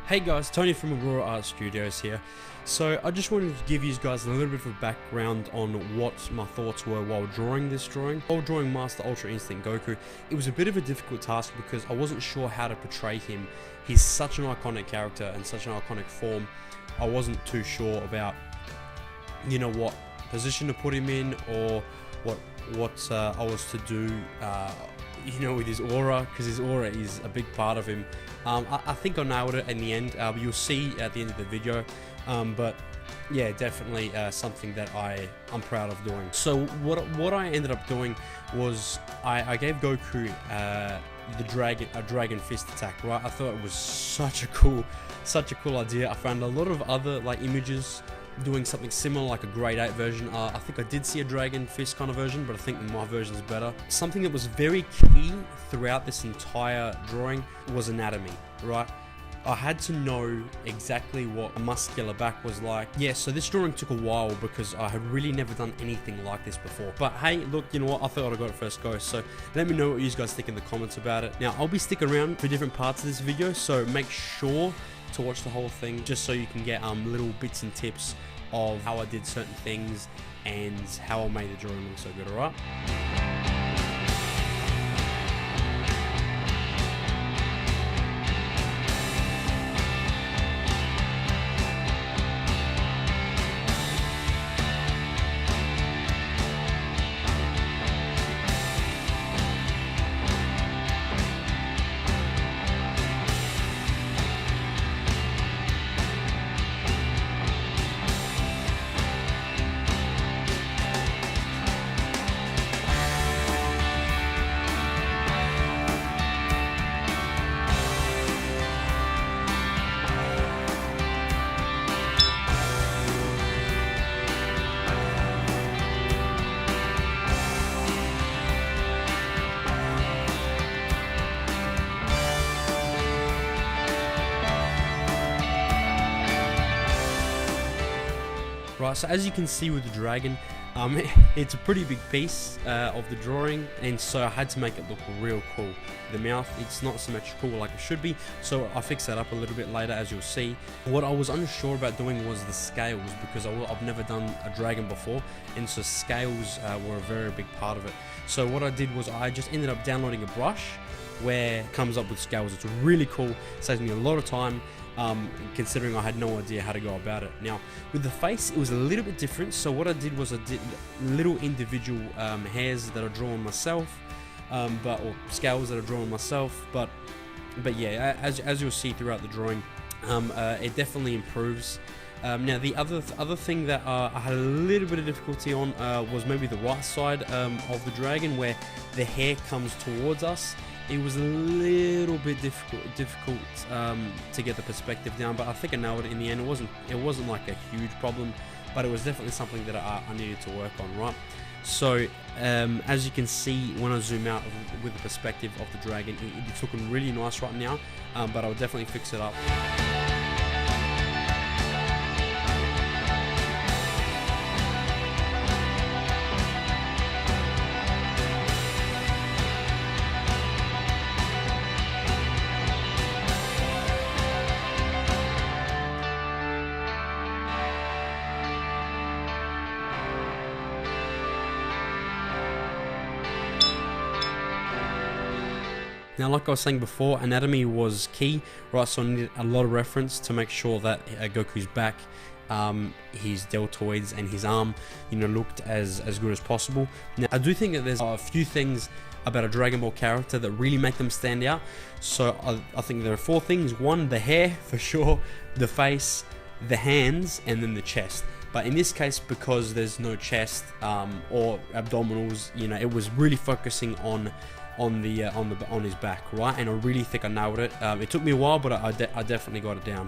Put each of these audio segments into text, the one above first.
Hey guys, Tony from Aurora Art Studios here. So I just wanted to give you guys a little bit of a background on what my thoughts were while drawing this drawing. While drawing Master Ultra Instinct Goku, it was a bit of a difficult task because I wasn't sure how to portray him. He's such an iconic character and such an iconic form. I wasn't too sure about, you know, what position to put him in or what I was to do, you know, with his aura, because his aura is a big part of him. I think I nailed it in the end. You'll see at the end of the video, but yeah, definitely something that I'm proud of doing. So what I ended up doing was I gave Goku a dragon fist attack. Right, I thought it was such a cool idea. I found a lot of other images doing something similar, like a grade 8 version. I think I did see a dragon fist kind of version, but I think my version is better. Something that was very key throughout this entire drawing was anatomy, right? I had to know exactly what a muscular back was like. Yeah, so this drawing took a while because I had really never done anything like this before. But hey, look, you know what? I thought I got it first go. So let me know what you guys think in the comments about it. Now, I'll be sticking around for different parts of this video, so make sure to watch the whole thing just so you can get little bits and tips of how I did certain things and how I made the drawing look so good, alright? Right, so as you can see with the dragon, it's a pretty big piece of the drawing, and so I had to make it look real cool. The mouth, it's not symmetrical like it should be, so I fixed that up a little bit later, as you'll see. What I was unsure about doing was the scales, because I've never done a dragon before, and so scales were a very big part of it. So what I did was I just ended up downloading a brush where it comes up with scales. It's really cool, saves me a lot of time. Considering I had no idea how to go about it. Now, with the face, it was a little bit different. So what I did was I did little individual hairs that I draw on myself, or scales that I draw on myself. But yeah, as you'll see throughout the drawing, it definitely improves. Now, the other thing that I had a little bit of difficulty on was maybe the right side of the dragon, where the hair comes towards us. It was a little bit difficult to get the perspective down, but I think I nailed it in the end. It wasn't like a huge problem, but it was definitely something that I needed to work on, right? So as you can see, when I zoom out with the perspective of the dragon, it's looking really nice right now, but I'll definitely fix it up. Now, like I was saying before, anatomy was key, right? So I needed a lot of reference to make sure that Goku's back, his deltoids and his arm, you know, looked as good as possible. Now, I do think that there's a few things about a Dragon Ball character that really make them stand out. So I think there are 4 things. 1, the hair, for sure, the face, the hands, and then the chest. But in this case, because there's no chest or abdominals, you know, it was really focusing on his back, right? And I really think I nailed it. It took me a while, but I definitely got it down.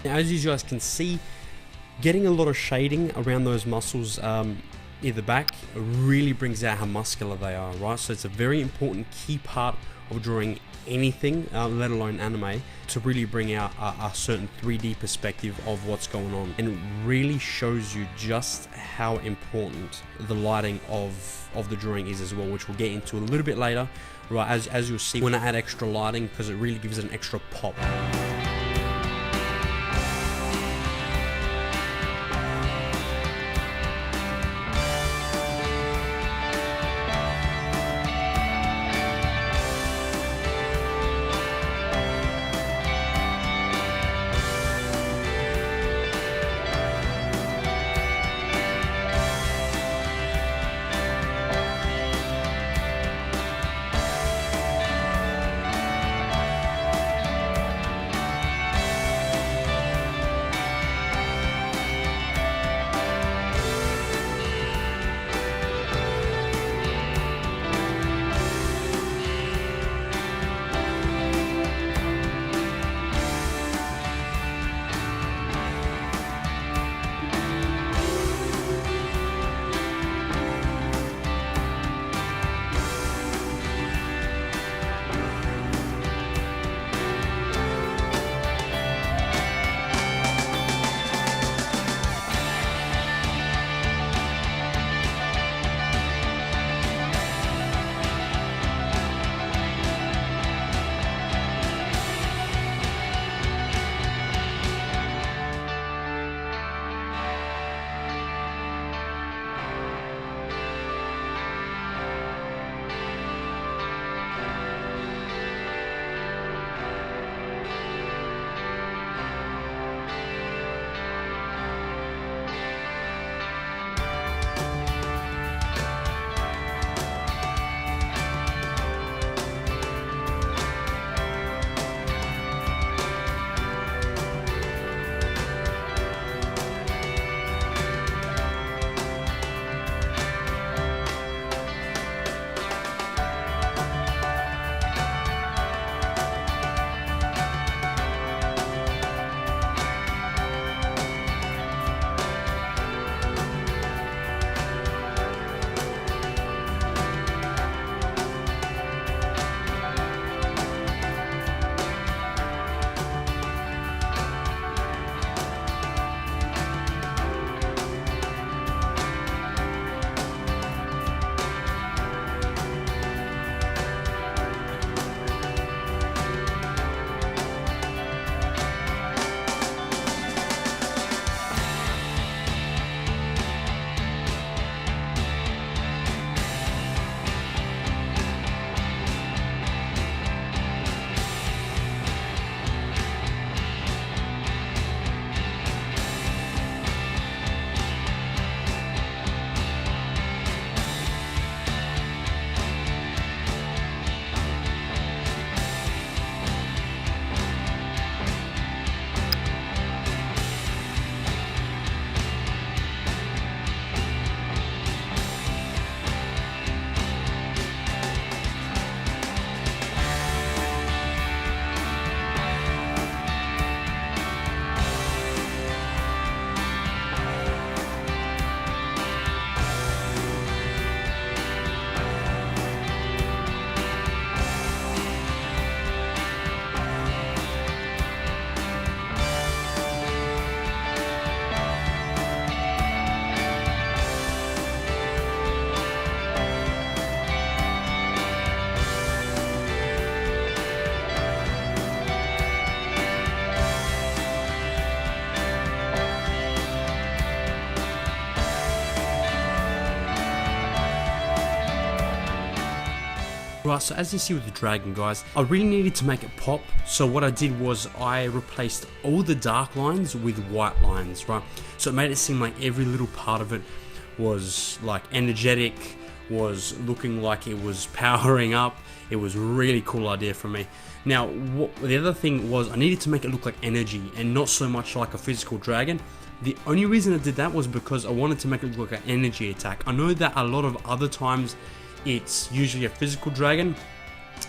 Now, as you guys can see, getting a lot of shading around those muscles in the back really brings out how muscular they are, right? So it's a very important key part of drawing anything, let alone anime, to really bring out a certain 3D perspective of what's going on, and it really shows you just how important the lighting of the drawing is as well, which we'll get into a little bit later, right? As you'll see when I add extra lighting, because it really gives it an extra pop. Right, so as you see with the dragon, guys, I really needed to make it pop. So what I did was I replaced all the dark lines with white lines, right? So it made it seem like every little part of it was like energetic, was looking like it was powering up. It was a really cool idea for me. Now, the other thing was I needed to make it look like energy and not so much like a physical dragon. The only reason I did that was because I wanted to make it look like an energy attack. I know that a lot of other times it's usually a physical dragon,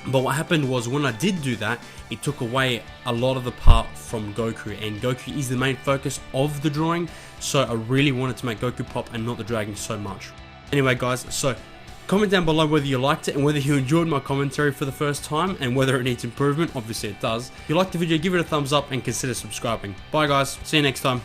But what happened was when I did do that, it took away a lot of the part from Goku, and Goku is the main focus of the drawing, so I really wanted to make Goku pop and not the dragon so much. Anyway guys, so comment down below whether you liked it and whether you enjoyed my commentary for the first time and whether it needs improvement. Obviously it does. If you liked the video, give it a thumbs up and consider subscribing. Bye guys, see you next time.